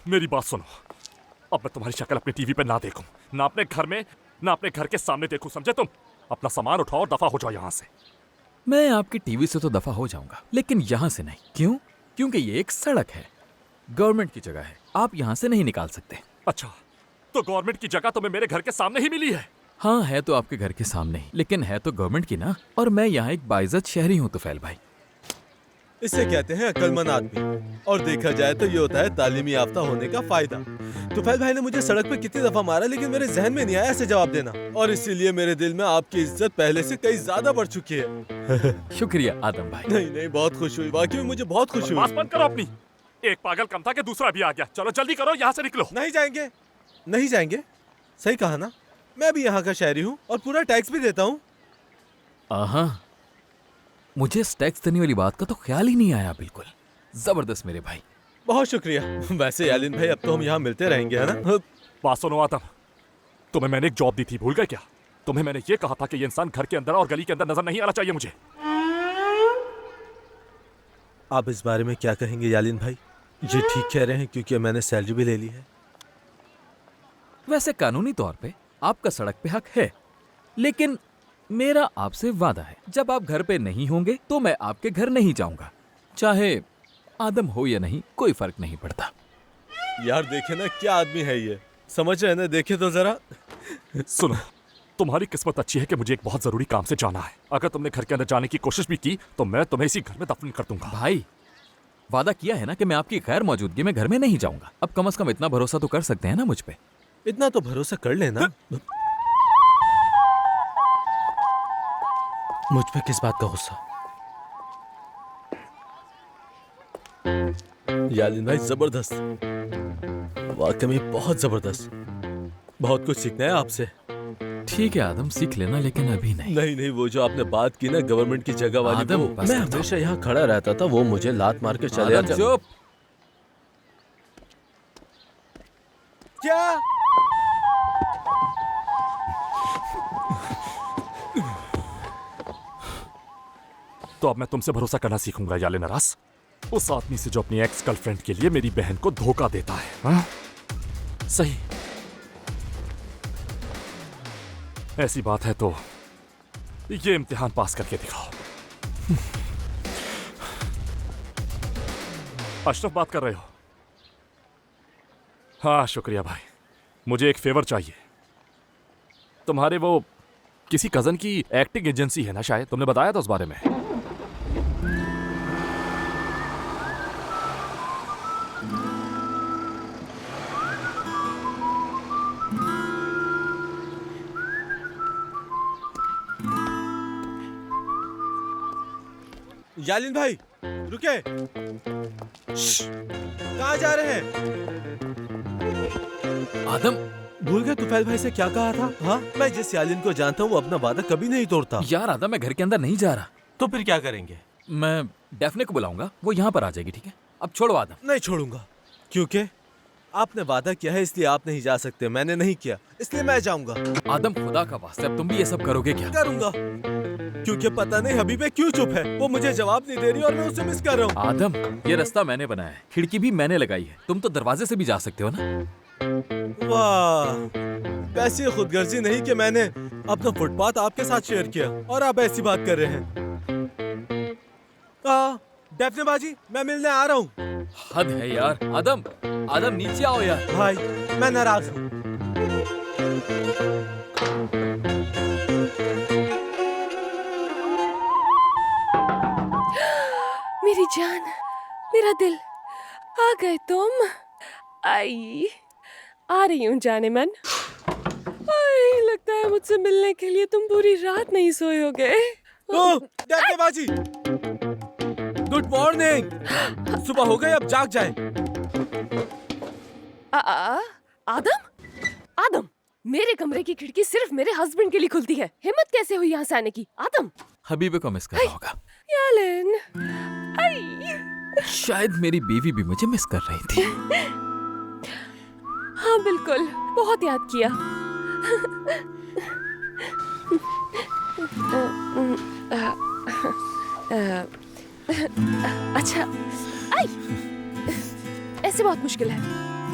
मेरी बात सुनो, अब मैं तुम्हारी शक्ल अपनी टीवी पे ना देखूं, ना अपने घर में, ना अपने घर के सामने देखूं, समझे तुम? अपना सामान उठाओ और दफा हो जाओ यहाँ से। मैं आपकी टीवी से तो दफा हो जाऊंगा, लेकिन यहाँ से नहीं। क्यों? क्योंकि ये एक सड़क है, गवर्नमेंट की जगह है, आप यहाँ से नहीं निकाल सकते। अच्छा, तो गवर्नमेंट की जगह तुम्हें मेरे घर के सामने ही मिली है? हाँ, है तो आपके घर के सामने ही, लेकिन है तो गवर्नमेंट की ना। और मैं यहाँ एक बाइज्जत शहरी हूँ तुफैल भाई। इसे कहते हैं अक्लमंद आदमी, और देखा जाए तो ये होता है तालीमी याफ्ता होने का फायदा। तुफैल भाई ने मुझे सड़क पे कितनी दफा मारा, लेकिन मेरे जहन में नहीं आया ऐसे जवाब देना, और इसीलिए मेरे दिल में आपकी इज्जत पहले से कई ज्यादा बढ़ चुकी है। शुक्रिया आदम भाई। नहीं नहीं, बहुत खुश हुई, वाकई में मुझे बहुत खुश हुई। बस बंद करो अपनी। एक पागल कम था कि दूसरा भी आ गया। चलो जल्दी करो, यहाँ से निकलो। नहीं जाएंगे, नहीं जाएंगे। सही कहा ना, मैं भी यहाँ का शहरी हूँ और पूरा टैक्स भी देता हूँ। आहा, मुझे इस टैक्स देने वाली बात का तो ख्याल ही नहीं आया। बिल्कुल जबरदस्त मेरे भाई। बहुत शुक्रिया। वैसे यालिन भाई, अब तो हम यहाँ मिलते रहेंगे, है ना? बात सुनो आदम, तुम्हें मैंने एक जॉब दी थी, भूल गए क्या? तुम्हें मैंने ये कहा था कि ये इंसान घर के अंदर और गली के अंदर नजर नहीं आना चाहिए मुझे। आप इस बारे में क्या कहेंगे यालिन भाई? ये ठीक कह रहे हैं, क्योंकि मैंने सैलरी भी ले ली है। वैसे कानूनी तौर पे आपका सड़क पे हक है, लेकिन मेरा आपसे वादा है, जब आप घर पे नहीं होंगे तो मैं आपके घर नहीं जाऊंगा। चाहे आदम हो या नहीं, कोई फर्क नहीं पड़ता। यार देखे ना, क्या आदमी है ये, समझ रहे हैं ना? देखे तो जरा। सुनो, तुम्हारी किस्मत अच्छी है कि मुझे एक बहुत जरूरी काम से जाना है। अगर तुमने घर के अंदर जाने की कोशिश भी की तो मैं तुम्हें इसी घर में दफन कर दूंगा। भाई, वादा किया है ना कि मैं आपकी गैर मौजूदगी में घर में नहीं जाऊंगा। अब कम से कम इतना भरोसा तो कर सकते हैं ना मुझ पे? इतना तो भरोसा कर लेना। मुझ पे किस बात का गुस्सा? यालिन भाई जबरदस्त, वाकई में बहुत जबरदस्त। बहुत कुछ सीखना है आपसे। ठीक है आदम, सीख लेना, लेकिन अभी नहीं। नहीं नहीं, वो जो आपने बात की ना गवर्नमेंट की जगह वाली, आदम, वो बस मैं कर दो। हमेशा यहाँ खड़ा रहता था, वो मुझे लात मार के चले आदम जाते। चुप। क्या? तो अब मैं तुमसे भरोसा करना सीखूंगा याले नरास, उस आदमी से जो अपनी एक्स गर्लफ्रेंड के लिए मेरी बहन को धोखा देता है। हाँ? सही, ऐसी बात है तो ये इम्तिहान पास करके दिखाओ। अशरफ बात कर रहे हो? हाँ शुक्रिया भाई, मुझे एक फेवर चाहिए। तुम्हारे वो किसी कजन की एक्टिंग एजेंसी है ना शायद, तुमने बताया था उस बारे में। यालिन भाई रुके, कहाँ जा रहे हैं? आदम, भूल गए तुफैल भाई से क्या कहा था? हाँ, मैं जिस यालिन को जानता हूँ वो अपना वादा कभी नहीं तोड़ता। यार आदम, मैं घर के अंदर नहीं जा रहा। तो फिर क्या करेंगे? मैं डेफने को बुलाऊंगा, वो यहाँ पर आ जाएगी। ठीक है, अब छोड़ो आदम। नहीं छोड़ूंगा, क्योंकि आपने वादा किया है, इसलिए आप नहीं जा सकते। मैंने नहीं किया, इसलिए मैं जाऊंगा। आदम, खुदा का वास्ते, अब तुम भी ये सब करोगे क्या? करूंगा, क्योंकि पता नहीं हबीबे क्यों चुप है। वो मुझे जवाब नहीं दे रही और मैं उसे मिस कर रहा हूँ। आदम, ये रास्ता मैंने बनाया है, खिड़की भी मैंने लगाई है, तुम तो दरवाजे से भी जा सकते हो ना। वाह, वैसी खुदगर्जी नहीं कि मैंने अपना फुटपाथ आपके साथ शेयर किया और आप ऐसी बात कर रहे हैं। डेफने बाजी, मैं मिलने आ रहा हूँ। हद है यार। आदम, आदम नीचे आओ यार। भाई मैं नाराज हूँ। मेरी जान, मेरा दिल, आ गए तुम। आई, आ रही हूँ जाने मन। आई, लगता है मुझसे मिलने के लिए तुम पूरी रात नहीं सोए होगे। डेफने बाजी, गुड मॉर्निंग। सुबह हो गई, अब जाग जाए। आदम, आदम, मेरे कमरे की खिड़की सिर्फ मेरे हस्बैंड के लिए खुलती है। हिम्मत कैसे हुई यहाँ से आने की? आदम, हबीबे को मिस कर रहा होगा। यालिन, आई। शायद मेरी बीवी भी मुझे मिस कर रही थी। हाँ बिल्कुल, बहुत याद किया। अच्छा, आई, ऐसे बहुत मुश्किल है।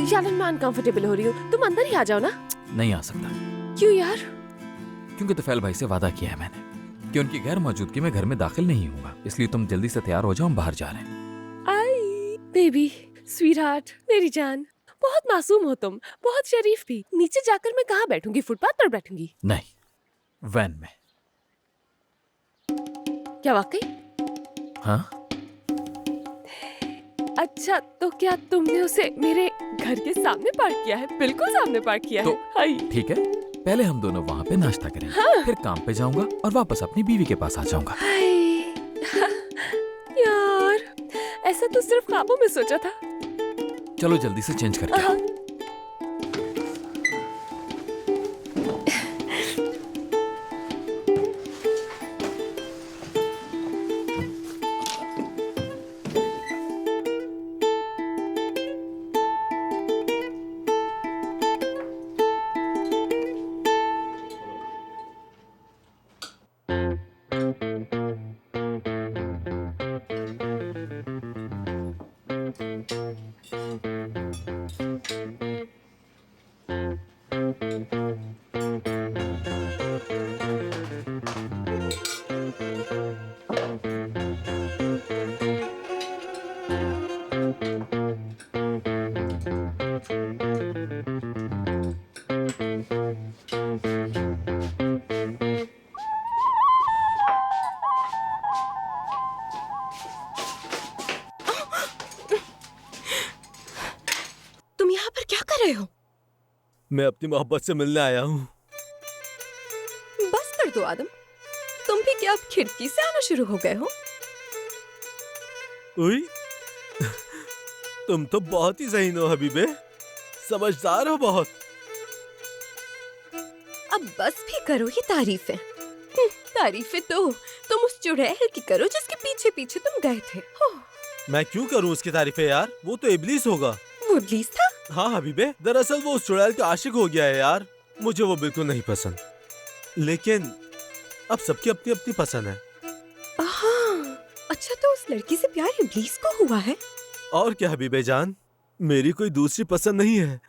यालन मैं अनकंफर्टेबल हो रही हूँ, तुम अंदर ही आ जाओ ना। नहीं आ सकता, क्यों यार? क्योंकि तुफैल भाई से वादा किया है मैंने कि उनकी गैर मौजूदगी में घर में दाखिल नहीं होगा। इसलिए तुम जल्दी से तैयार हो जाओ, हम बाहर जा रहे हैं। आई बेबी, स्वीटहार्ट, मेरी जान, बहुत मासूम हो तुम, बहुत शरीफ भी। नीचे जाकर मैं कहाँ बैठूंगी? फुटपाथ पर बैठूंगी? नहीं, वैन में। क्या वाकई? हाँ, अच्छा, तो क्या तुमने उसे मेरे घर के सामने पार्क किया है? बिल्कुल सामने पार्क किया तो- है। हाय। ठीक है, पहले हम दोनों वहाँ पे नाश्ता करेंगे, फिर काम पे जाऊंगा और वापस अपनी बीवी के पास आ जाऊंगा। हाय। यार, ऐसा तो सिर्फ ख्वाबों में सोचा था। चलो जल्दी से चेंज करके आओ। हाँ। तुम यहाँ पर क्या कर रहे हो? मैं अपनी मोहब्बत से मिलने आया हूँ। बस कर दो आदम, तुम भी क्या अब खिड़की से आना शुरू हो गए हो? उई, तुम तो बहुत ही ज़हीन हो हबीबे, समझदार हो बहुत। अब बस भी करो ये तारीफें। तारीफें तो तुम उस चुड़ैल की करो जिसके पीछे पीछे तुम गए थे। मैं क्यों करूँ उसकी तारीफें यार, वो तो इब्लीस होगा। वो इब्लीस था? हाँ हबीबे, दरअसल वो उस चुड़ैल का आशिक हो गया है यार। मुझे वो बिल्कुल नहीं पसंद, लेकिन अब सबकी अपनी अपनी पसंद है। अच्छा, तो उस लड़की से प्यार इब्लीस को हुआ है? और क्या हबीबे जान, मेरी कोई दूसरी पसंद नहीं है।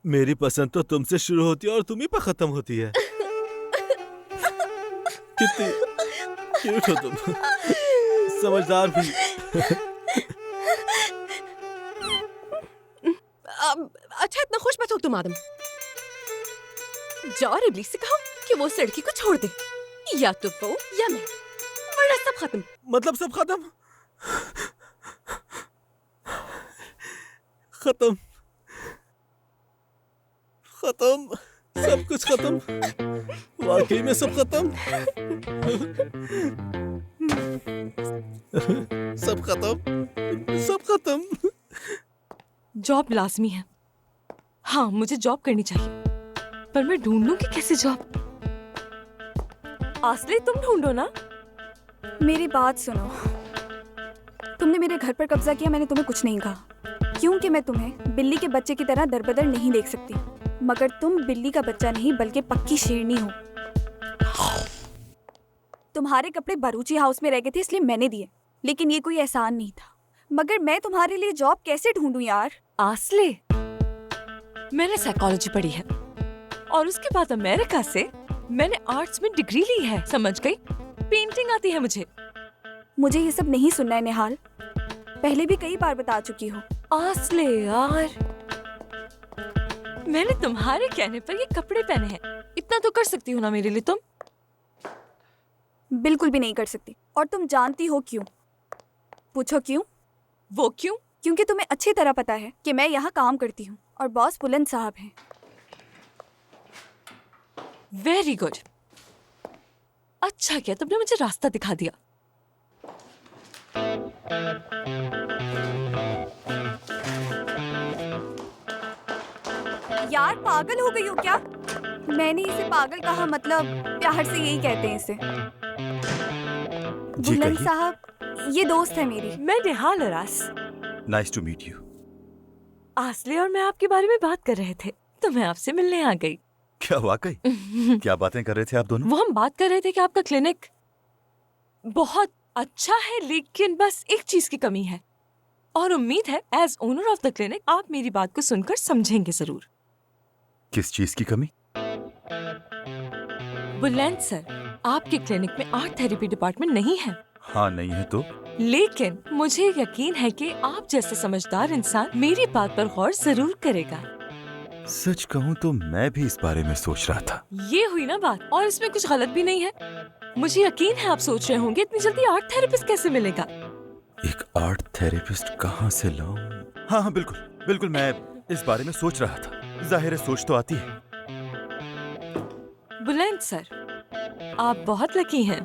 मेरी पसंद तो तुमसे शुरू होती है और तुम ही पर खत्म होती है। कितनी क्यूट हो तुम, समझदार भी। अच्छा, इतना खुश मत हो तुम आदम। जाओ और इब्लीस से कहो कि वो उस लड़की को छोड़ दे, या तो वो या मैं, वरना सब खत्म। मतलब सब खत्म? खत्म, खत्म, सब कुछ खत्म, वाकई में सब खत्म। सब खत्म, सब खत्म। जॉब लाजमी है। हाँ, मुझे जॉब करनी चाहिए, पर मैं ढूंढूंगी कैसे जॉब? आसले, तुम ढूंढो ना। मेरी बात सुनो, तुमने मेरे घर पर कब्जा किया, मैंने तुम्हें कुछ नहीं कहा, क्योंकि मैं तुम्हें बिल्ली के बच्चे की तरह दरबदर नहीं देख सकती। मगर तुम बिल्ली का बच्चा नहीं बल्कि पक्की शेरनी हो। तुम्हारे कपड़े बारूची हाउस में रह गए थे इसलिए मैंने दिए, लेकिन ये कोई एहसान नहीं था। मगर मैं तुम्हारे लिए जॉब कैसे ढूंढूं यार? आसले, मैंने साइकोलॉजी पढ़ी है और उसके बाद अमेरिका से मैंने आर्ट्स में डिग्री ली है, समझ गई? पेंटिंग आती है मुझे। मुझे ये सब नहीं सुनना है निहाल, पहले भी कई बार बता चुकी हो। आसले यार, मैंने तुम्हारे कहने पर ये कपड़े पहने हैं, इतना तो कर सकती हो ना मेरे लिए तुम? बिल्कुल भी नहीं कर सकती, और तुम जानती हो क्यों? पूछो क्यों? वो क्यों? क्योंकि तुम्हें अच्छी तरह पता है कि मैं यहाँ काम करती हूँ और बॉस बुलंद साहब हैं। वेरी गुड, अच्छा किया तुमने मुझे रास्ता दिखा दिया। यार पागल हो गई हो क्या? मैंने इसे पागल कहा, मतलब प्यार से यही कहते हैं इसे। बुलंद साहब, ये दोस्त है मेरी। मैं Nihal Aras. Nice to meet you. आसले और मैं आपके बारे में बात कर रहे थे, तो मैं आपसे मिलने आ गई। क्या वाकई? क्या बातें कर रहे थे आप दोनों? वो हम बात कर रहे थे कि आपका क्लिनिक बहुत अच्छा है, लेकिन बस एक चीज की कमी है। और उम्मीद है as owner of the clinic आप मेरी बात को सुनकर समझेंगे जरूर। किस चीज की कमी? बुलैंड सर, आपके क्लिनिक में आर्ट थेरेपी डिपार्टमेंट नहीं है। हाँ नहीं है तो? लेकिन मुझे यकीन है कि आप जैसे समझदार इंसान मेरी बात पर गौर जरूर करेगा। सच कहूँ तो मैं भी इस बारे में सोच रहा था। ये हुई ना बात, और इसमें कुछ गलत भी नहीं है। मुझे यकीन है आप सोच रहे होंगे इतनी जल्दी आर्ट थेरेपिस्ट कैसे मिलेगा। एक आर्ट थेरेपिस्ट कहाँ से लाऊं? हाँ हाँ बिल्कुल बिल्कुल, मैं इस बारे में सोच रहा था। जाहिर है सोच तो आती है। बुलैंड सर, आप बहुत लकी हैं।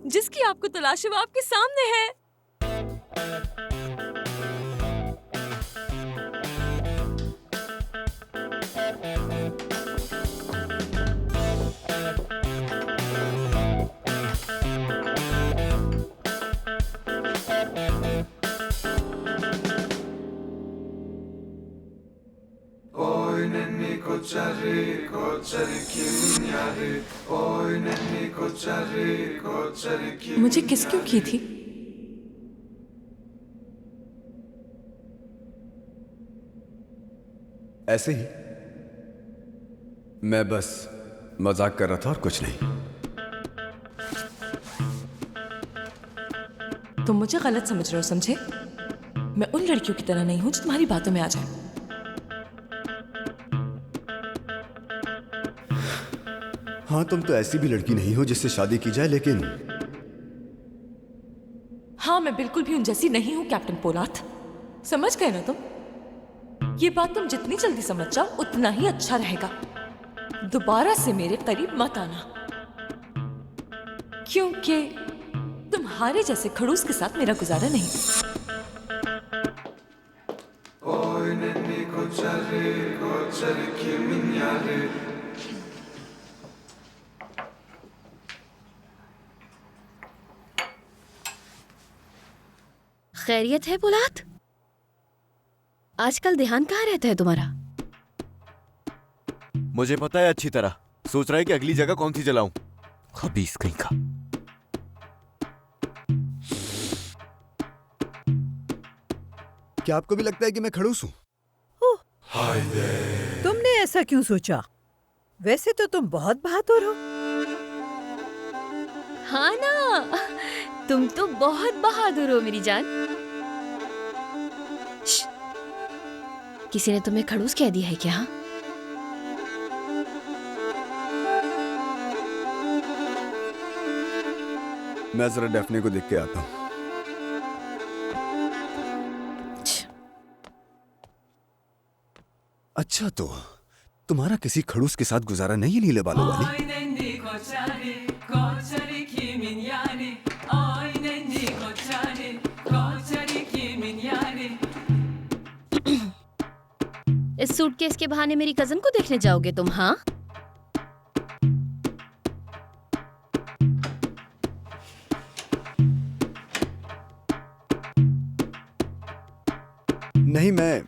जिसकी आपको तलाश है वो आपके सामने है। मुझे किस क्यों की थी? ऐसे ही मैं बस मजाक कर रहा था और कुछ नहीं। तुम मुझे गलत समझ रहे हो, समझे? मैं उन लड़कियों की तरह नहीं हूं जो तुम्हारी बातों में आ जाए। हाँ, तुम तो ऐसी भी लड़की नहीं हो जिससे शादी की जाए, लेकिन हाँ, मैं बिल्कुल भी उन जैसी नहीं हूं कैप्टन पोलाथ। समझ गए ना तुम? ये बात तुम जितनी जल्दी समझ जाओ उतना ही अच्छा रहेगा। दोबारा से मेरे करीब मत आना, क्योंकि तुम्हारे जैसे खड़ूस के साथ मेरा गुजारा नहीं। खैरियत है पोलाथ? आजकल ध्यान कहाँ रहता है तुम्हारा? मुझे पता है अच्छी तरह। सोच रहा है कि अगली जगह कौन सी जलाऊं। खबीस कहीं का। क्या आपको भी लगता है कि मैं खड़ूस हूँ? तुमने ऐसा क्यों सोचा? वैसे तो तुम बहुत बहादुर हो। हाँ ना, तुम तो बहुत बहादुर हो मेरी जान। किसी ने तुम्हें खड़ूस कह दिया है क्या? हाँ? मैं जरा डेफने को देख के आता हूँ। अच्छा, तो तुम्हारा किसी खड़ूस के साथ गुजारा नहीं है नीले बालों वाली? इस सूटकेस के बहाने मेरी कजन को देखने जाओगे तुम? हाँ, नहीं, मैं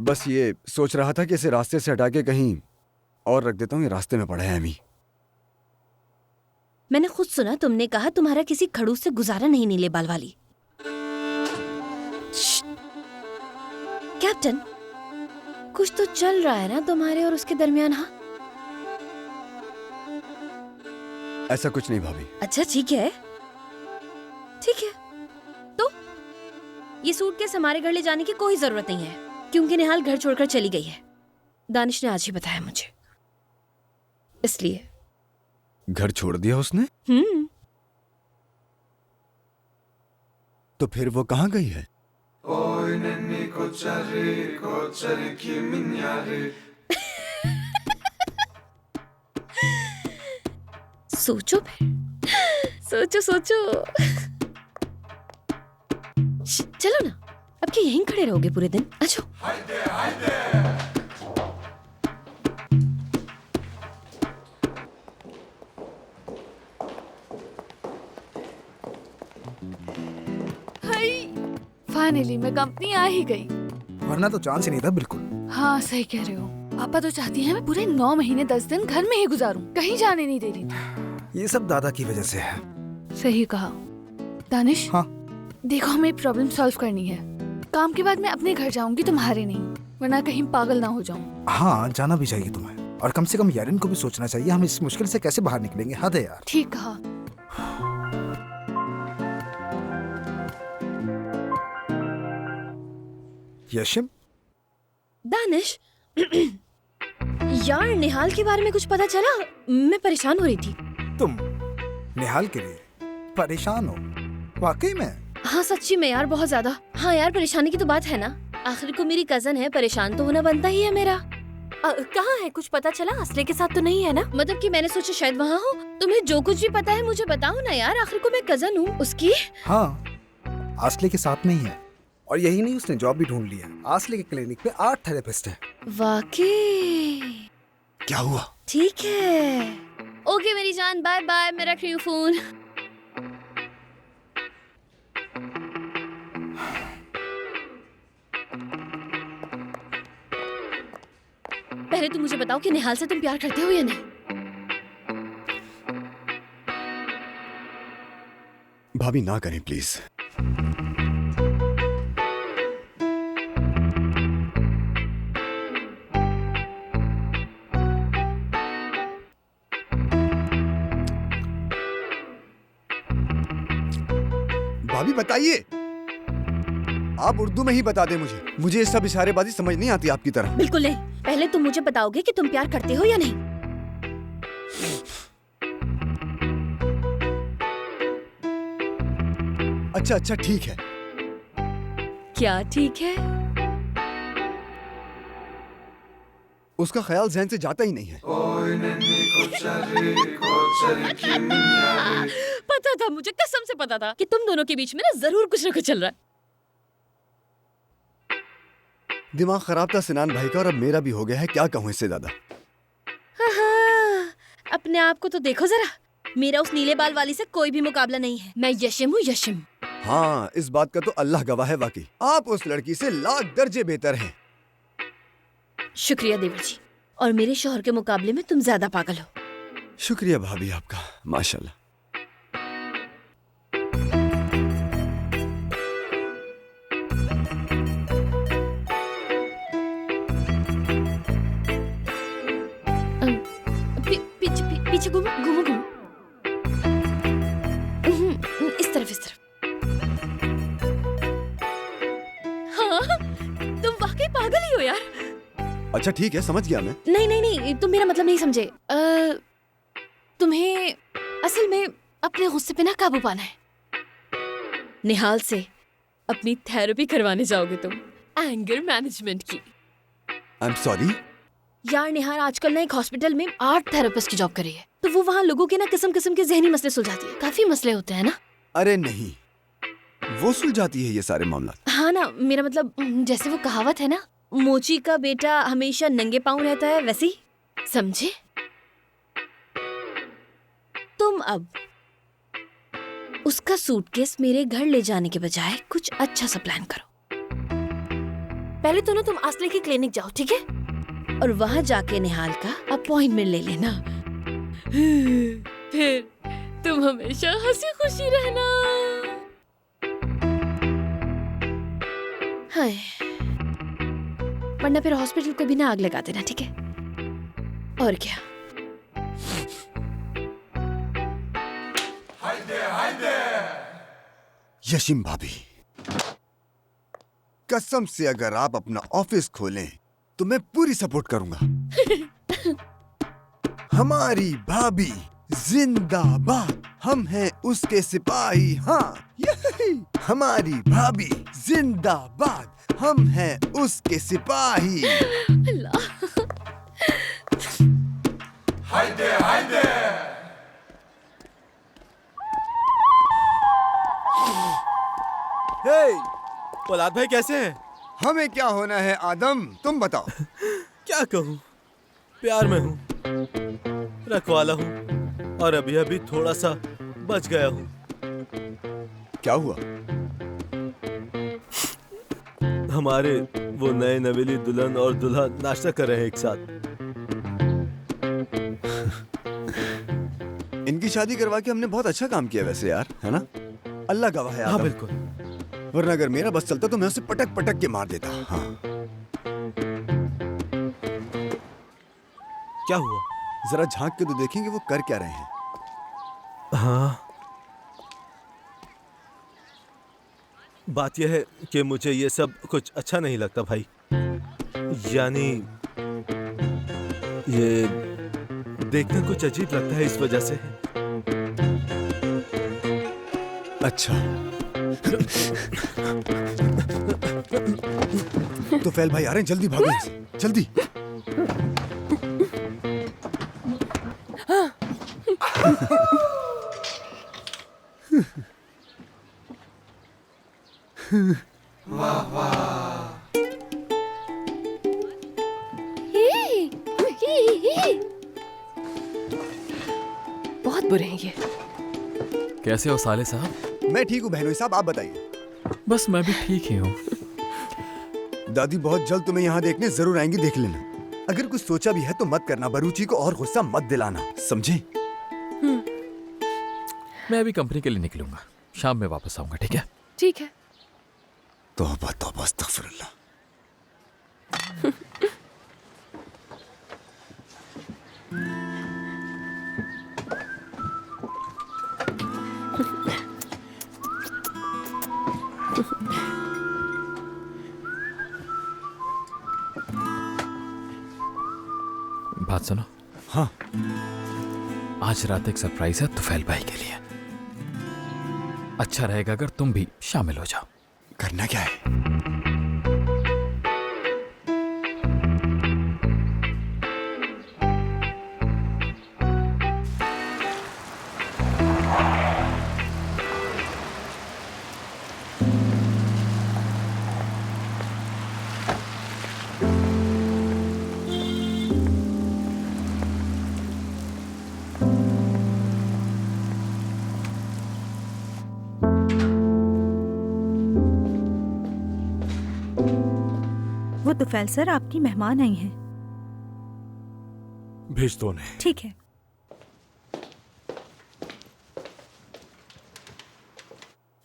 बस ये सोच रहा था कि इसे रास्ते से हटा के कहीं और रख देता हूँ। ये रास्ते में पड़ा है अमी। मैंने खुद सुना तुमने कहा तुम्हारा किसी खड़ूस से गुजारा नहीं नीले बाल वाली। कैप्टन, कुछ तो चल रहा है ना तुम्हारे और उसके दरमियान? हाँ, ऐसा कुछ नहीं भाभी। अच्छा ठीक है, ठीक है। तो ये सूटकेस हमारे घर ले जाने की कोई जरूरत नहीं है, क्योंकि निहाल घर छोड़कर चली गई है। दानिश ने आज ही बताया मुझे, इसलिए। घर छोड़ दिया उसने? तो फिर वो कहाँ गई है? सोचो फिर, सोचो सोचो। चलो ना, अब क्या यहीं खड़े रहोगे पूरे दिन? अच्छा, फाइनली मैं कंपनी आ ही गई। वरना तो चांस ही नहीं था बिल्कुल। हाँ सही कह रहे हो। पापा तो चाहती हैं मैं पूरे 9 महीने 10 दिन घर में ही गुजारूं, कहीं जाने नहीं दे रही। ये सब दादा की वजह से है। सही कहा। दानिश, हाँ? देखो, हमें प्रॉब्लम सॉल्व करनी है। काम के बाद मैं अपने घर जाऊंगी, तुम्हारे नहीं, वरना कहीं पागल ना हो जाऊं। हाँ, जाना भी चाहिए तुम्हें, और कम से कम यारिन को भी सोचना चाहिए हम इस मुश्किल से कैसे बाहर निकलेंगे। हद है यार। ठीक कहा। यशिम, दानिश, यार निहाल के बारे में कुछ पता चला? मैं परेशान हो रही थी। तुम निहाल के लिए परेशान हो? वाकई में? हाँ सच्ची में यार, बहुत ज्यादा। हाँ यार, परेशानी की तो बात है ना, आखिर को मेरी कजन है, परेशान तो होना बनता ही है मेरा। कहाँ है, कुछ पता चला? असले के साथ तो नहीं है ना? मतलब कि मैंने सोचा शायद वहाँ हो। तुम्हें जो कुछ भी पता है मुझे बताओ ना यार, आखिर को मैं कजन हूँ उसकी। हाँ, आसले के साथ नहीं है, और यही नहीं, उसने जॉब भी ढूंढ लिया। आसले के क्लिनिक पे 8 थेरेपिस्ट है। वाकई? क्या हुआ? ठीक है, ओके मेरी जान, बाय बाय, मैं रख रही हूँ फोन। पहले तुम मुझे बताओ कि निहाल से तुम प्यार करते हो या नहीं? भाभी ना करें प्लीज। भाभी बताइए, आप उर्दू में ही बता दें मुझे ये सब इशारेबाजी समझ नहीं आती आपकी तरह। बिल्कुल नहीं, पहले तुम मुझे बताओगे कि तुम प्यार करते हो या नहीं। अच्छा ठीक है। क्या ठीक है? उसका ख्याल ज़हन से जाता ही नहीं है। पता था मुझे, कसम से पता था कि तुम दोनों के बीच में ना जरूर कुछ ना कुछ चल रहा है। दिमाग खराब था सिनान भाई का, और अब मेरा भी हो गया है। क्या कहूँ इससे ज्यादा। हाँ, अपने आप को तो देखो जरा, मेरा उस नीले बाल वाली से कोई भी मुकाबला नहीं है। मैं यशिम हूँ, यशिम। हाँ, इस बात का तो अल्लाह गवाह है, वाकई आप उस लड़की से लाख दर्जे बेहतर हैं। शुक्रिया देवर जी, और मेरे शौहर के मुकाबले में तुम ज्यादा पागल हो। शुक्रिया भाभी आपका, माशाल्लाह। पीछे घूमो घूमो घूमो, इस तरफ इस तरफ। हाँ, तुम वाकई पागल ही हो यार। अच्छा ठीक है, समझ गया मैं। नहीं नहीं नहीं, तुम मेरा मतलब नहीं समझे। तुम्हें असल में अपने गुस्से पे ना काबू पाना है। निहाल से अपनी थेरेपी करवाने जाओगे तुम, एंगर मैनेजमेंट की। आई एम सॉरी यार निहार आजकल ना एक हॉस्पिटल में 8 थेरेपिस्ट की जॉब कर रही है, तो वो वहाँ लोगों के ना किस्म किस्म के जहनी मसले सुलझाती है। काफी मसले होते हैं ना। अरे नहीं, वो सुलझाती है ये सारे मामला। हाँ ना, मेरा मतलब जैसे वो कहावत है ना, मोची का बेटा हमेशा नंगे पांव रहता है, वैसे ही, समझे? तुम अब उसका सूटकेस मेरे घर ले जाने के बजाय कुछ अच्छा सा प्लान करो। पहले तो ना तुम आसले की क्लिनिक जाओ, ठीक है? और वहां जाके निहाल का अपॉइंटमेंट ले लेना। फिर तुम हमेशा हंसी खुशी रहना। हाय, वरना फिर हॉस्पिटल को भी ना आग लगा देना, ठीक है? और क्या। यशिम भाभी, कसम से अगर आप अपना ऑफिस खोलें तो मैं पूरी सपोर्ट करूंगा। हमारी भाभी जिंदाबाद, हम हैं उसके सिपाही। हाँ, यही हमारी भाभी जिंदाबाद, हम हैं उसके सिपाही। अल्लाह। हाइदे हाइदे। हे, पोलाद भाई कैसे हैं? हमें क्या होना है आदम, तुम बताओ। क्या कहूँ, प्यार में हूँ, रखवाला हूँ, और अभी अभी थोड़ा सा बच गया हूँ। क्या हुआ? हमारे वो नए नवेली दुल्हन और दूल्हा नाश्ता कर रहे हैं एक साथ। इनकी शादी करवा के हमने बहुत अच्छा काम किया वैसे यार, है ना? अल्लाह गवाह है हाँ आदम। बिल्कुल। वरना अगर मेरा बस चलता तो मैं उसे पटक पटक के मार देता। हाँ। क्या हुआ? जरा झांक के तो देखेंगे वो कर क्या रहे हैं। हाँ, बात यह है कि मुझे ये सब कुछ अच्छा नहीं लगता भाई। यानी ये देखना कुछ अजीब लगता है, इस वजह से। अच्छा। तो फैल भाई आ रहे हैं, जल्दी भागो यहाँ से, जल्दी। बहुत बुरे हैं ये। कैसे हो साले साहब? मैं ठीक हूँ बहनोई साहब, आप बताइए। बस मैं भी ठीक ही हूँ। दादी बहुत जल्द तुम्हें यहाँ देखने जरूर आएंगी, देख लेना। अगर कुछ सोचा भी है तो मत करना, बरूची को और गुस्सा मत दिलाना, समझे? मैं अभी कंपनी के लिए निकलूंगा, शाम में वापस आऊंगा, ठीक है? ठीक है। तौबा तौबा, अस्तगफिरुल्लाह। बात सुनो। हाँ। आज रात एक सरप्राइज है तुफैल भाई के लिए। अच्छा रहेगा अगर तुम भी शामिल हो जाओ। करना क्या है? वो तुफैल सर आपकी मेहमान आई हैं। भेज दो उन्हें। ठीक है।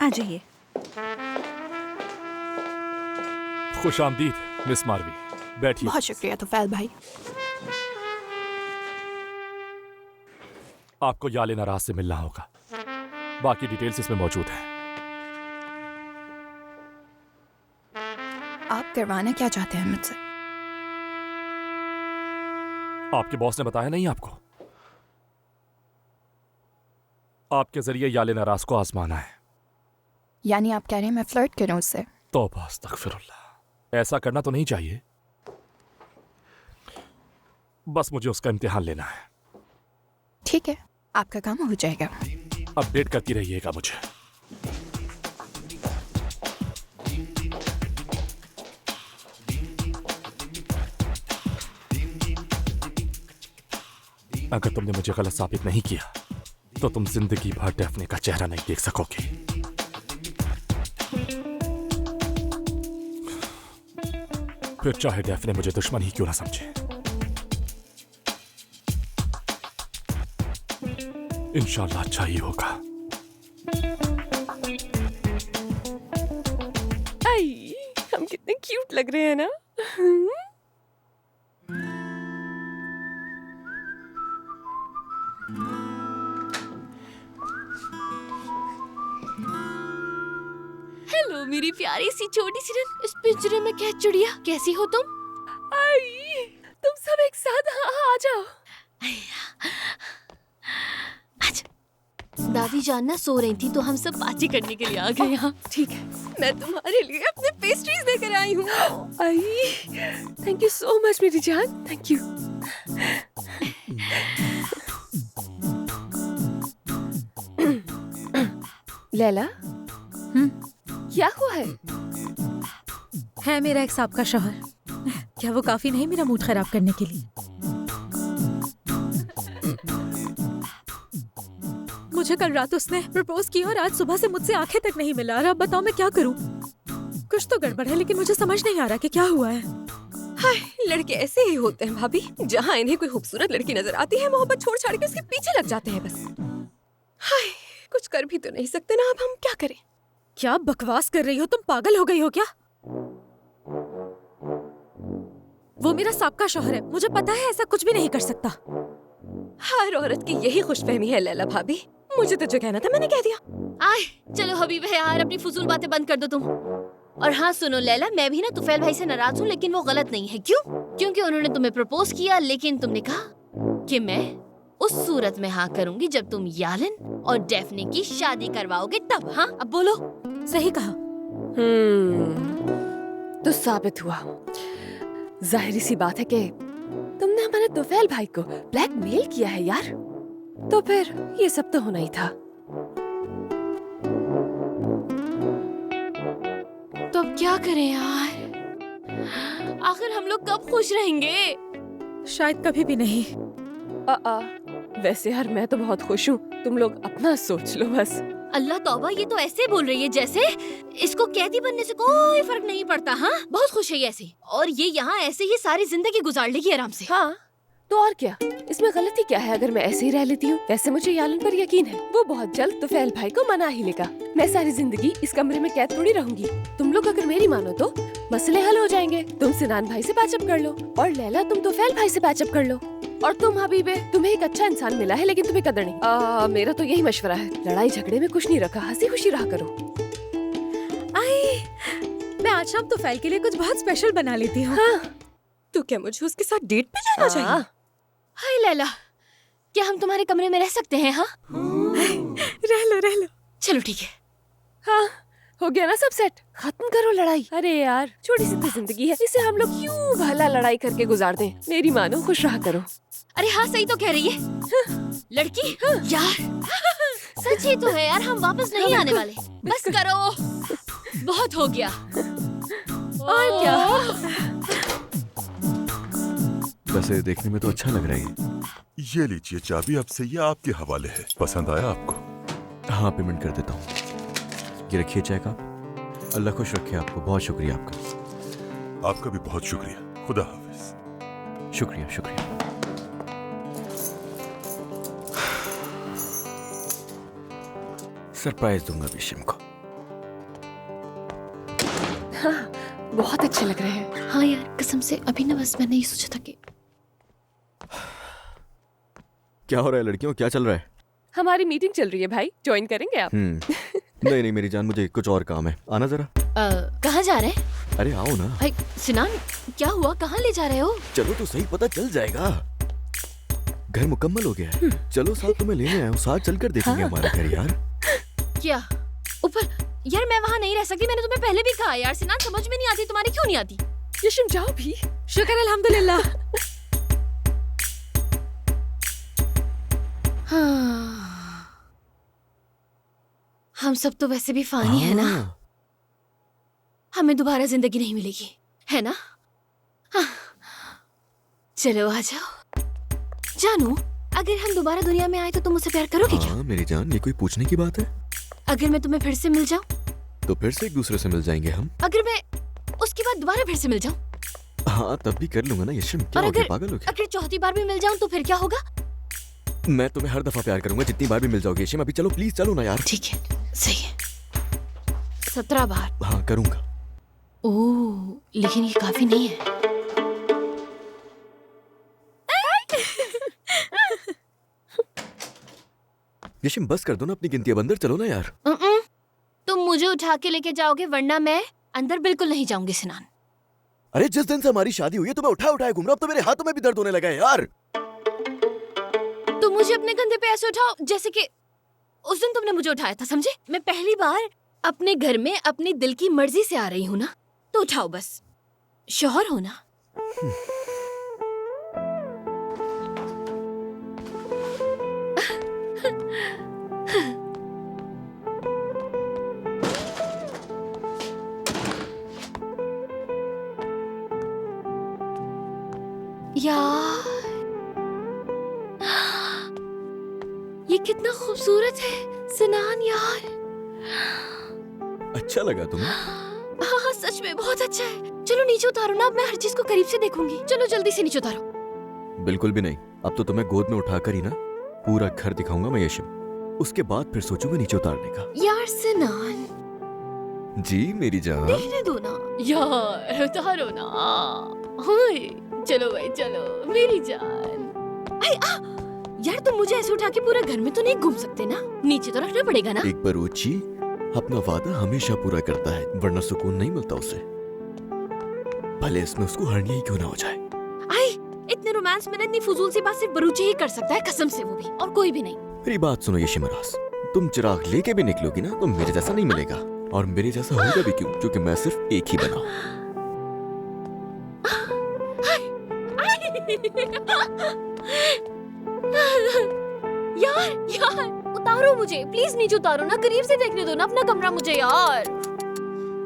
आ जाइए। खुश आमदीद मिस मारवी, बैठिए। बहुत शुक्रिया तुफैल भाई। आपको याले नाराज से मिलना होगा, बाकी डिटेल्स इसमें मौजूद हैं। आप करवाना क्या चाहते हैं मुझसे? आपके बॉस ने बताया नहीं आपको? आपके जरिए याले नाराज को आजमाना है। यानी आप कह रहे हैं मैं फ्लर्ट करूं उससे? तौबा अस्तगफिरुल्लाह, ऐसा करना तो नहीं चाहिए। बस मुझे उसका इम्तिहान लेना है। ठीक है, आपका काम हो जाएगा। अपडेट करती रहिएगा मुझे। अगर तुमने मुझे गलत साबित नहीं किया तो तुम जिंदगी भर डैफ्ने का चेहरा नहीं देख सकोगे। फिर चाहे डैफ्ने मुझे दुश्मन ही क्यों ना समझे। इंशाल्लाह अच्छा ही होगा। आई, हम कितने क्यूट लग रहे हैं ना। हेलो मेरी प्यारी सी छोटी सी रन, इस पिंजरे में कैद चिड़िया, कैसी हो तुम? आई, तुम सब एक साथ आ जाओ। दादी जान ना सो रही थी तो हम सब पार्टी करने के लिए आ गए यहाँ। ठीक है, मैं तुम्हारे लिए अपने पेस्ट्रीज लेकर आई हूँ। आई, थैंक यू सो मच मेरी जान, थैंक यू। लैला, क्या हुआ है मेरा एक साबका शौहर। क्या वो काफी नहीं मेरा मूड खराब करने के लिए? मुझे कल रात उसने प्रपोज किया और आज सुबह से मुझसे आंखें तक नहीं मिला रहा। बताओ मैं क्या करूं? कुछ तो गड़बड़ है लेकिन मुझे समझ नहीं आ रहा कि क्या हुआ है। हाय, लड़के ऐसे ही होते हैं भाभी। जहाँ इन्हें कोई खूबसूरत लड़की नजर आती है, मोहब्बत छोड़ छाड़ के उसके पीछे लग जाते हैं बस। हाय, कुछ कर भी तो नहीं सकते ना। अब हम क्या करें? क्या बकवास कर रही हो तुम? पागल हो गई हो क्या? वो मेरा साबका शौहर है, मुझे पता है ऐसा कुछ भी नहीं कर सकता। हर औरत की यही खुशफहमी है लैला भाभी। मुझे तो जो कहना था मैंने कह दिया। आए चलो हबीब है यार, अपनी फजूल बातें बंद कर दो तुम। और हाँ सुनो लैला, मैं भी ना तुफैल भाई से नाराज हूँ, लेकिन वो गलत नहीं है। क्यों? क्योंकि उन्होंने तुम्हें प्रपोज किया, लेकिन तुमने कहा कि मैं उस सूरत में हाँ करूंगी जब तुम यालन और डेफने की शादी करवाओगे तब। हाँ अब बोलो। सही कहा। तो साबित हुआ, जाहिर सी बात है कि तुमने हमारे तुफैल भाई को ब्लैकमेल किया है यार। तो फिर ये सब तो होना ही था। तो अब क्या करें यार? आखिर हम लोग कब खुश रहेंगे? शायद कभी भी नहीं। वैसे यार मैं तो बहुत खुश हूँ, तुम लोग अपना सोच लो बस। अल्लाह तौबा, ये तो ऐसे बोल रही है जैसे इसको कैदी बनने से कोई फर्क नहीं पड़ता। हाँ बहुत खुश है ये ऐसे, और ये यहाँ ऐसे ही सारी जिंदगी गुजार लेगी आराम से। हाँ तो और क्या, इसमें गलती क्या है अगर मैं ऐसे ही रह लेती हूँ? वैसे मुझे यालन पर यकीन है, वो बहुत जल्द तुफैल भाई को मना ही लेगा। मैं सारी जिंदगी इस कमरे में कैद थोड़ी रहूंगी। तुम लोग अगर मेरी मानो तो मसले हल हो जाएंगे। तुम सिनान भाई से पैचअप कर लो, और लैला तुम तुफैल भाई से पैचअप कर लो। और तुम हबीबे, तुम्हें एक अच्छा इंसान मिला है लेकिन तुम्हें कदर नहीं। मेरा तो यही मशवरा है, लड़ाई झगड़े में कुछ नहीं रखा, हंसी खुशी रहा करो। मैं आज शाम तुफैल के लिए कुछ बहुत स्पेशल बना लेती हूँ। हाँ, तो क्या मुझे उसके साथ डेट पे जाना चाहिए? हाय लैला, क्या हम तुम्हारे कमरे में रह सकते हैं? हाँ रह लो। चलो ठीक है। हाँ हो गया ना सब सेट, खत्म करो लड़ाई। अरे यार छोटी सी तो जिंदगी है, इसे हम लोग क्यों भला लड़ाई करके गुजार दें? मेरी मानो खुश रहा करो। अरे हाँ सही तो कह रही है लड़की। यार सच ही तो है यार, हम वापस नहीं आने वाले। बस करो, बहुत हो गया। और क्या? वैसे देखने में तो अच्छा लग रहा है। ये लीजिए चाबी, अब से ये आपके हवाले है। पसंद आया आपको? हाँ पेमेंट कर देता हूँ। ये रखिए चेक आप। अल्लाह खुश रखे आपको। बहुत शुक्रिया आपका। आपका भी बहुत शुक्रिया। खुदा हाफिज। शुक्रिया शुक्रिया। सरप्राइज दूंगा विशिम को। हाँ, बहुत अच्छे लग रहे हैं। हाँ यार कसम से अभी ना बस मैंने ये सोचा था कि क्या हो रहा है लड़कियों, क्या चल रहा है? हमारी मीटिंग चल रही है भाई, ज्वाइन करेंगे आप? नहीं मेरी जान, मुझे कुछ और काम है। आना जरा। कहाँ जा रहे हैं? अरे आओ ना। भाई सिनान क्या हुआ, कहाँ ले जा रहे हो? चलो तो सही, पता चल जाएगा। घर मुकम्मल हो गया है। चलो साथ तुम्हें लेने आया हूँ, साथ चलकर देखेंगे हमारा घर यार। क्या ऊपर? यार मैं वहाँ नहीं रह सकती, मैंने तुम्हें पहले भी कहा यार। सिनान समझ में नहीं आती तुम्हारी, क्यों नहीं आती? यशिम जाओ भी। शुक्र अल्हम्दुलिल्लाह। हाँ हम सब तो वैसे भी फानी है ना, हमें दोबारा जिंदगी नहीं मिलेगी, है ना? हाँ चलो आ जाओ। जानू अगर हम दोबारा दुनिया में आए तो तुम मुझसे प्यार करोगे क्या? मेरी जान, ये कोई पूछने की बात है? अगर मैं तुम्हें फिर से मिल जाऊं तो फिर से एक दूसरे से मिल जाएंगे हम। अगर मैं उसके बाद दोबारा फिर से मिल जाऊं? हाँ तब भी कर लूंगा ना यशिम। क्या हो गया, पागल हो गया? अगर चौथी बार भी मिल जाऊं तो फिर क्या होगा? मैं तुम्हें हर दफा प्यार करूंगा, जितनी बार भी मिल जाओगे यशिम। अभी चलो प्लीज, चलो ना यार। ठीक है सही है, 17 बार। हाँ करूंगा। ओह लेकिन ये काफी नहीं है। यशिम बस कर दो ना अपनी गिनती, अब अंदर चलो ना यार। तुम मुझे उठा के लेके जाओगे वरना मैं अंदर बिल्कुल नहीं जाऊंगी सिनान। अरे जिस दिन से हमारी शादी हुई है तो मैं उठाए घूम रहा हूं, अब तो मेरे हाथों में भी दर्द होने लगा है यार। तुम मुझे अपने कंधे पे ऐसे उठाओ जैसे कि उस दिन तुमने मुझे उठाया था, समझे? मैं पहली बार अपने घर में अपनी दिल की मर्जी से आ रही हूँ ना, तो उठाओ बस। शौहर हो ना। यार ये कितना खूबसूरत है सिनान यार। अच्छा लगा तुम्हें? हाँ सच में बहुत अच्छा है। चलो नीचे उतारो ना, अब मैं हर चीज को करीब से देखूंगी। चलो जल्दी से नीचे उतारो। बिल्कुल भी नहीं, अब तो तुम्हें गोद में उठाकर ही ना पूरा घर दिखाऊंगा मैं यशिम। उसके बाद फिर सोचूंगा नीचे उतारने का। यार सिनान जी मेरी जान। देखने दो ना यार, उतारो ना। हाय चलो भाई चलो मेरी जान। यार तुम मुझे ऐसे उठा के पूरा घर में तो नहीं घूम सकते ना, नीचे तो रखना पड़ेगा ना। एक बरूची अपना वादा हमेशा पूरा करता है, वरना सुकून नहीं मिलता उसे, भले इसमें उसको हर्निया ही क्यों ना हो जाए। इतने रोमांस में इतनी फजूल सी बात सिर्फ बरूची ही कर सकता है, कसम से, वो भी और कोई भी नहीं। मेरी बात सुनो यशिमरास, तुम चिराग लेके भी निकलोगी ना तो मेरे जैसा नहीं मिलेगा, और मेरे जैसा होगा भी क्यों, क्योंकि मैं सिर्फ एक ही बना हूं। यार उतारो मुझे प्लीज, नीचे उतारो ना, करीब से देखने दो ना अपना कमरा मुझे यार।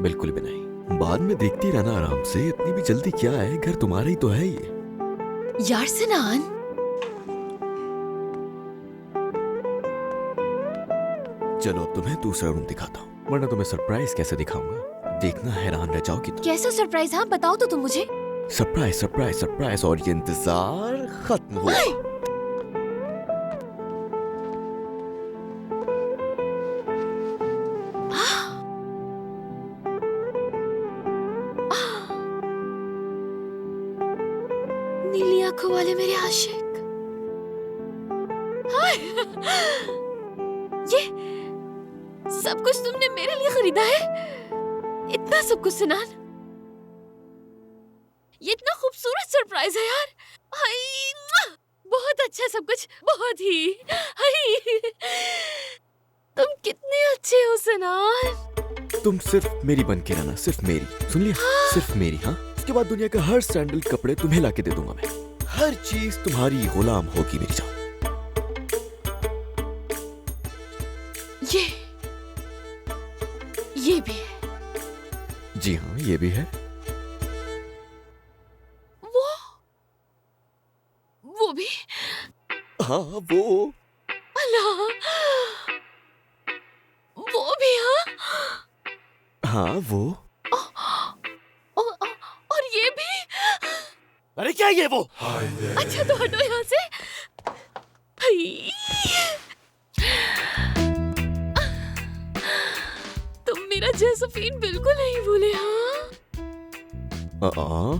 बिल्कुल भी नहीं, बाद में देखती रहना आराम से, इतनी भी जल्दी क्या है, घर तुम्हारा ही तो है ये। यार सनान, चलो अब तुम्हें दूसरा रूम दिखाता हूँ, वरना तुम्हें सरप्राइज कैसे दिखाऊंगा, देखना हैरान रह जाओगी तुम। कैसा सरप्राइज? हाँ बताओ तो तुम मुझे। सरप्राइज सरप्राइज सरप्राइज, और ये इंतजार खत्म हुआ। नीली आंखों वाले मेरे आशिक, ये सब कुछ तुमने मेरे लिए खरीदा है? इतना सब कुछ सनान, ये इतना खूबसूरत सरप्राइज है यार। हाय बहुत अच्छा सब कुछ, बहुत ही। हाय तुम कितने अच्छे हो सनान। तुम सिर्फ मेरी बन के रहना, सिर्फ मेरी, सुन लिया? सिर्फ मेरी। हाँ, उसके बाद दुनिया का हर सैंडल कपड़े तुम्हें लाके दे दूंगा मैं, हर चीज तुम्हारी गुलाम होगी मेरी जान। ये भी है। जी हाँ ये भी है। वो भी? हाँ वो। अल्लाह, वो भी? हाँ वो। और ये भी? अरे क्या ये वो? अच्छा तो हटो यहाँ से। तुम मेरा जोसेफीन बिल्कुल नहीं भूले। हाँ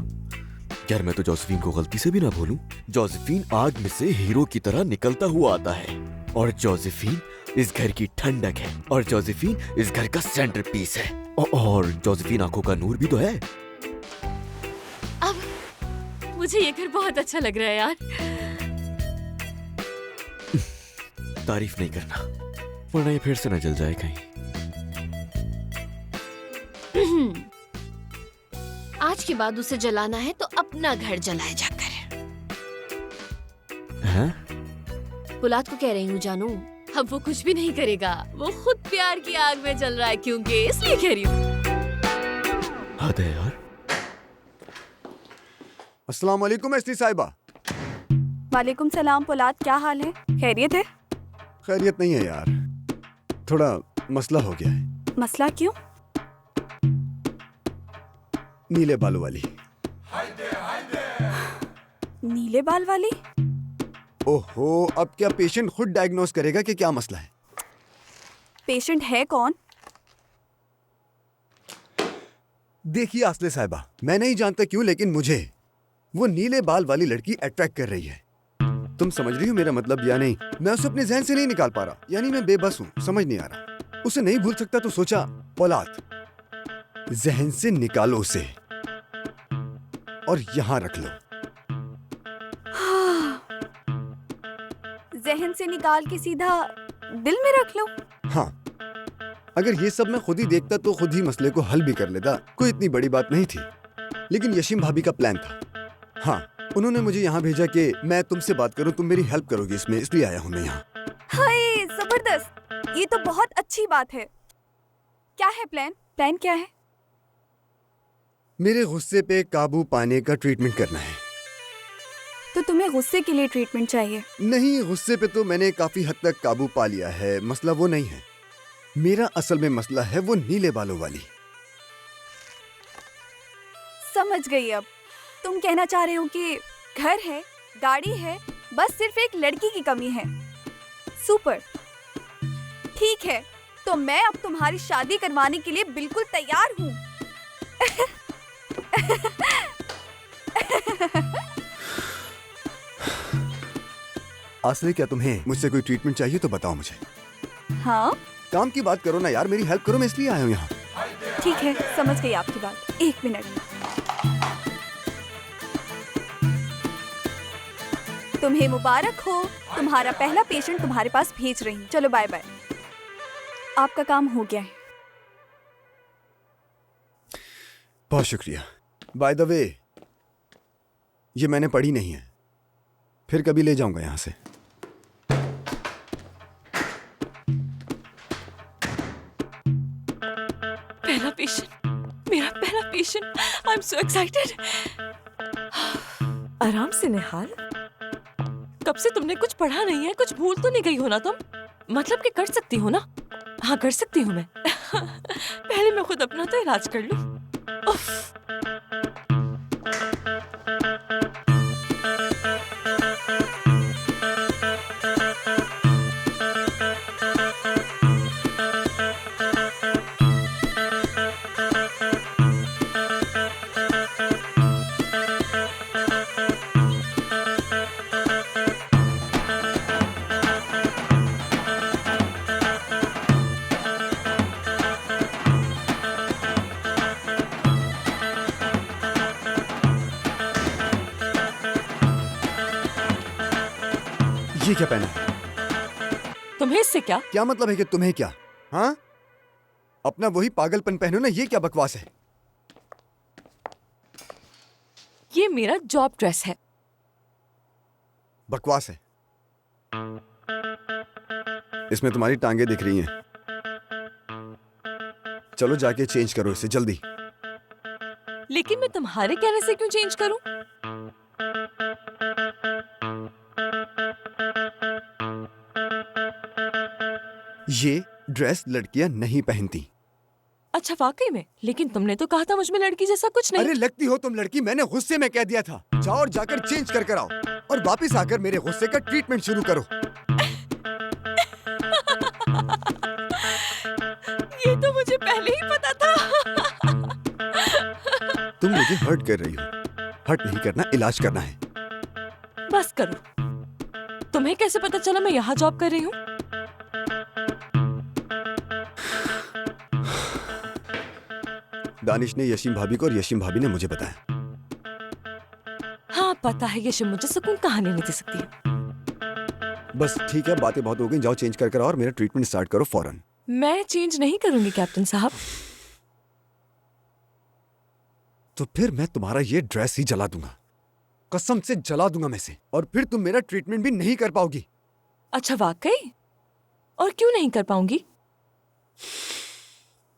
यार मैं तो जोसेफीन को गलती से भी ना भूलूं। जोसेफीन आग में से हीरो की तरह निकलता हुआ आता है, और जोसेफीन इस घर की ठंडक है, और जोसेफीन इस घर का सेंटर पीस है, और जोसेफीन आंखों का नूर भी तो है। अब मुझे ये घर बहुत अच्छा लग रहा है यार। तारीफ नहीं करना, वरना ये फिर से न जल जाए कहीं। आज के बाद उसे जलाना है तो अपना घर जलाए जाकर। हैं? पुलाद को कह रही हूँ जानू, अब वो कुछ भी नहीं करेगा, वो खुद प्यार की आग में जल रहा है, क्योंकि इसलिए कह रही हूँ। हद है यार। अस्सलाम वालेकुम एसटी साहिबा। वालेकुम सलाम पुलाद, क्या हाल है? खैरियत है? खैरियत नहीं है यार, थोड़ा मसला हो गया है। मसला क्यों? नीले बालों वाली। नीले बाल वाली? ओहो, अब क्या पेशेंट खुद डायग्नोस करेगा कि क्या मसला है? पेशेंट है कौन? देखिए आसले साहिबा, मैं नहीं जानता क्यों, लेकिन मुझे वो नीले बाल वाली लड़की अट्रैक्ट कर रही है। तुम समझ रही हो मेरा मतलब या नहीं? मैं उसे अपने जहन से नहीं निकाल पा रहा, यानी मैं बेबस हूँ, समझ नहीं आ रहा। उसे नहीं भूल सकता तो सोचा औलाद, जहन से निकालो उसे और यहाँ रख लो। जहन से निकाल के सीधा दिल में रख लो? हाँ, अगर ये सब मैं खुद ही देखता तो खुद ही मसले को हल भी कर लेता, कोई इतनी बड़ी बात नहीं थी। लेकिन यशीम भाभी का प्लान था। हाँ, उन्होंने मुझे यहाँ भेजा कि मैं तुमसे बात करूँ, तुम मेरी हेल्प करोगी इसमें, इसलिए आया हूँ मैं यहाँ। हाय जबरदस्त, ये तो बहुत अच्छी बात है। क्या है प्लान? प्लान क्या है? मेरे गुस्से पे काबू पाने का ट्रीटमेंट करना है। तो तुम्हें गुस्से के लिए ट्रीटमेंट चाहिए? नहीं, गुस्से पे तो मैंने काफी हद तक काबू पा लिया है, मसला वो नहीं है। मेरा असल में मसला है वो नीले बालों वाली। समझ गई। अब तुम कहना चाह रहे हो कि घर है, गाड़ी है, बस सिर्फ एक लड़की की कमी है। सुपर, ठीक है, तो मैं अब तुम्हारी शादी करवाने के लिए बिल्कुल तैयार हूँ। आसले, क्या तुम्हें मुझसे कोई ट्रीटमेंट चाहिए तो बताओ मुझे। हाँ काम की बात करो ना यार, मेरी हेल्प करो, मैं इसलिए आया हूँ यहाँ। ठीक है, समझ गई आपकी बात। 1 मिनट। तुम्हें मुबारक हो, तुम्हारा पहला पेशेंट तुम्हारे पास भेज रही हूँ। चलो बाय बाय, आपका काम हो गया है। बहुत शुक्रिया। बाय द वे, ये मैंने पढ़ी नहीं है, फिर कभी ले जाऊंगा यहाँ से। पहला पेशेंट, मेरा पहला patient. I am so excited. आराम से निहाल, कब से तुमने कुछ पढ़ा नहीं है? कुछ भूल तो नहीं गई हो ना तुम? मतलब कि कर सकती हो ना? हाँ कर सकती हूँ मैं। पहले मैं खुद अपना तो इलाज कर लूँ। उफ। ये क्या पहना है? तुम्हें इससे क्या? क्या मतलब है कि तुम्हें क्या? हाँ, अपना वही पागलपन पहनो ना। ये क्या बकवास है? ये मेरा जॉब ड्रेस है। बकवास है। इसमें तुम्हारी टांगे दिख रही हैं। चलो जाके चेंज करो इसे जल्दी। लेकिन मैं तुम्हारे कहने से क्यों चेंज करूं? ये ड्रेस लड़कियां नहीं पहनती। अच्छा वाकई में? लेकिन तुमने तो कहा था मुझ में लड़की जैसा कुछ नहीं। अरे लगती हो तुम लड़की, मैंने गुस्से में कह दिया था। जाओ और जाकर चेंज कर कर आओ और वापस आकर मेरे गुस्से का ट्रीटमेंट शुरू करो। ये तो मुझे पहले ही पता था। तुम मुझे हर्ट कर रही हो। हर्ट नहीं करना, इलाज करना है। बस करो। तुम्हें कैसे पता चला मैं यहाँ जॉब कर रही हूँ? दानिश ने यशीम भाभी को और यशीम भाभी ने मुझे बताया। हाँ पता है, यशीम मुझे सुकून कहानी नहीं दे सकती है। बस ठीक है, बातें बहुत हो गई। जाओ चेंज कर कर आओ और मेरा ट्रीटमेंट स्टार्ट करो फौरन। मैं चेंज नहीं करूंगी कैप्टन साहब। तो फिर मैं तुम्हारा ये ड्रेस ही जला दूंगा। कसम से जला दूंगा मैं इसे, और फिर तुम मेरा ट्रीटमेंट भी नहीं कर पाओगी। अच्छा वाकई? और क्यों नहीं कर पाऊंगी?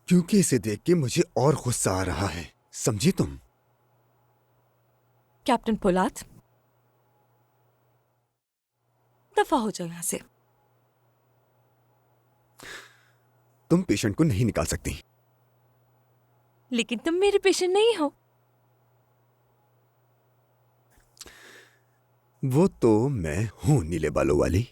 क्योंकि इसे देख के मुझे और गुस्सा आ रहा है, समझी तुम? कैप्टन पोलाद, दफा हो जाओ यहां से। तुम पेशेंट को नहीं निकाल सकती। लेकिन तुम मेरे पेशेंट नहीं हो। वो तो मैं हूं, नीले बालों वाली।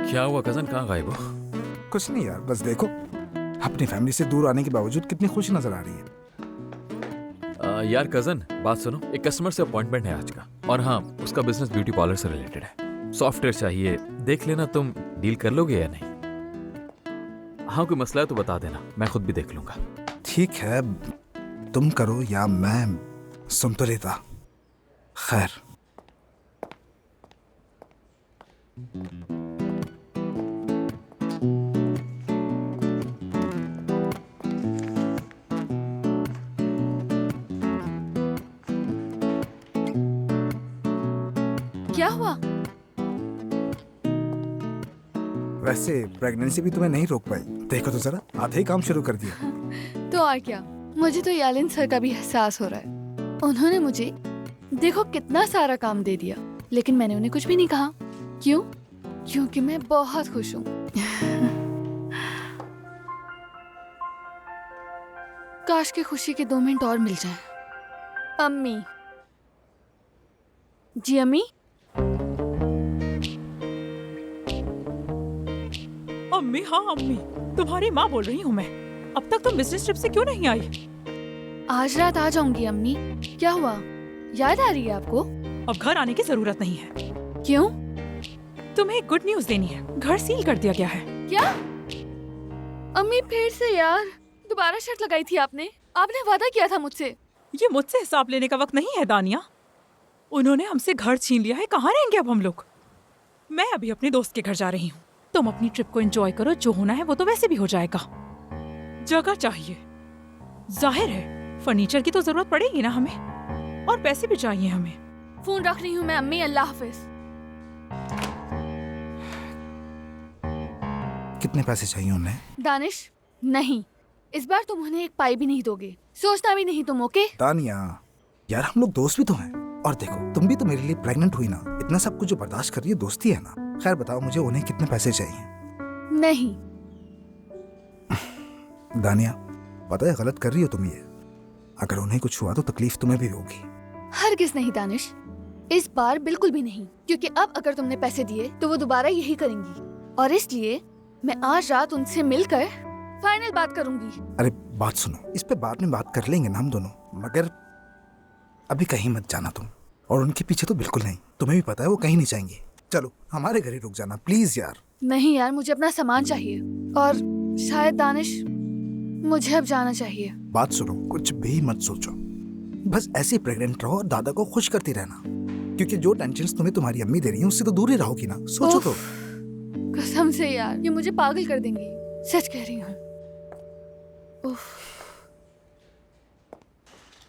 क्या हुआ कजन, कहाँ गायब हो? कुछ नहीं यार, बस देखो अपनी फैमिली से दूर आने के बावजूद कितनी खुश नजर आ रही है। यार कजन, बात सुनो। एक कस्टमर से अपॉइंटमेंट है आज का, और हाँ उसका बिजनेस ब्यूटी पार्लर से रिलेटेड है। सॉफ्टवेयर चाहिए, देख लेना तुम डील कर लोगे या नहीं। हाँ कोई मसला है तो बता देना, मैं खुद भी देख लूंगा। ठीक है, तुम करो या मैं, सुन तो लेता। खैर क्या हुआ? वैसे प्रेगनेंसी भी तुम्हें नहीं रोक पाई। देखो तो जरा, आधे ही काम शुरू कर दिया। तो और क्या, मुझे तो यालिन सर का भी एहसास हो रहा है। उन्होंने मुझे देखो कितना सारा काम दे दिया, लेकिन मैंने उन्हें कुछ भी नहीं कहा। क्यों? क्योंकि मैं बहुत खुश हूँ। काश की खुशी के 2 मिनट और मिल जाएं। अम्मी। जी अम्मी। अम्मी, हाँ अम्मी, तुम्हारी माँ बोल रही हूँ मैं। अब तक तुम बिजनेस ट्रिप से क्यों नहीं आई? आज रात आ जाऊंगी अम्मी। क्या हुआ, याद आ रही है आपको? अब घर आने की जरूरत नहीं है। क्यों? तुम्हें एक गुड न्यूज देनी है। घर सील कर दिया गया है। क्या? अम्मी फिर से यार, दोबारा शर्त लगाई थी आपने। आपने वादा किया था मुझसे। ये मुझसे हिसाब लेने का वक्त नहीं है दानिया। उन्होंने हमसे घर छीन लिया है। कहाँ रहेंगे अब हम लोग? मैं अभी अपने दोस्त के घर जा रही हूँ। तुम अपनी ट्रिप को एंजॉय करो। जो होना है वो तो वैसे भी हो जाएगा। जगह चाहिए, जाहिर है फर्नीचर की तो जरूरत पड़ेगी ना हमें, और पैसे भी चाहिए हमें। फोन रख रही हूँ मैं अम्मी। अल्लाह हाफिज। कितने पैसे चाहिए उन्हें? दानिश, नहीं, इस बार तुम उन्हें एक पाई भी नहीं दोगे। सोचना भी नहीं तुम, ओके? दानिया, यार हम लोग दोस्त भी तो हैं। और देखो, तुम भी तो मेरे लिए प्रेग्नेंट हुई ना। इतना सब कुछ जो बर्दाश्त कर रही है दोस्ती है ना। खैर बताओ मुझे, उन्हें कितने पैसे चाहिए? नहीं। दानिया, पता है गलत कर रही हो तुम ये। अगर उन्हें कुछ हुआ तो तकलीफ तुम्हें भी होगी। हरगिज़ नहीं दानिश, इस बार बिल्कुल भी नहीं। क्योंकि अब अगर तुमने पैसे दिए तो वो दोबारा यही करेंगी, और इसलिए मैं आज रात उनसे मिलकर फाइनल बात करूंगी। अरे बात सुनो, इस पे बाद में बात कर लेंगे ना हम दोनों, मगर अभी कहीं मत जाना तुम। और उनके पीछे तो बिल्कुल नहीं। तुम्हें भी पता है वो कहीं नहीं जाएंगे। चलो हमारे घर ही रुक जाना प्लीज यार। नहीं यार, मुझे अपना सामान चाहिए। और शायद दानिश, मुझे अब जाना चाहिए। बात सुनो, कुछ भी मत सोचो, बस ऐसे प्रेग्नेंट रहो और दादा को खुश करती रहना। क्योंकि जो टेंशन तुम्हें तुम्हारी अम्मी दे रही है उससे तो दूर ही रहोगी ना। सोचो तो। कसम से यार, ये मुझे पागल कर देंगी। सच कह रही हूँ। उफ।